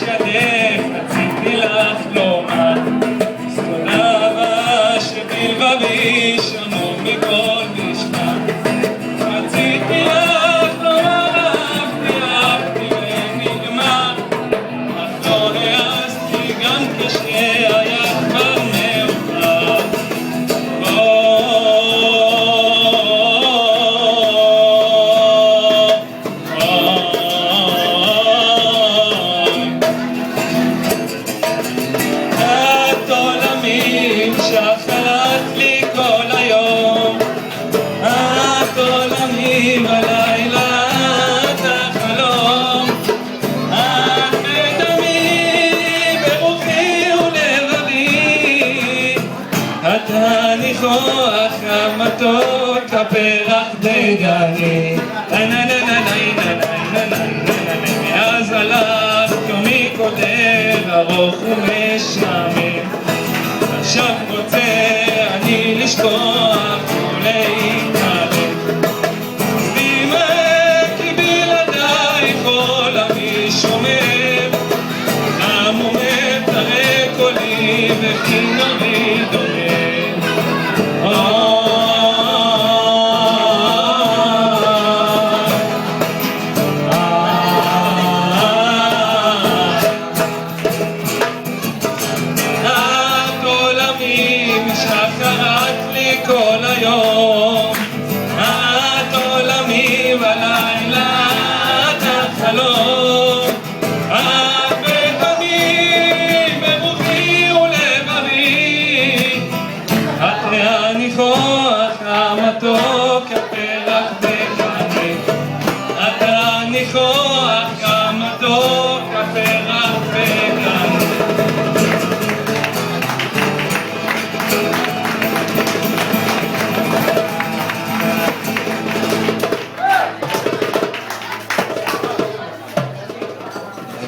ידך רציתי לך לומר, תודה רבה שבלבבי שמור מכל משמע. רציתי לך לומר, אהבתי ונגמר, אך לא העזתי גם כשהיה כבר מאוחר. שחלת לי כל היום, את עולמי בלילה, את החלום, את בדמי, ברוחי ולבבי, את הניחוח המתוק, הפרח בגני. מאז הלך יומי קודם, ארוך ומשעמם, עכשיו רוצה אני לשכוח ולהתעלם, כי בלעדייך עולמי שומם, המומם תראה קולי וכינורי דומם. שחרת לי כל היום, את עולמי בלילה, את החלום, את בדמי, ברוחי ולבבי, את הניחוח המתוק,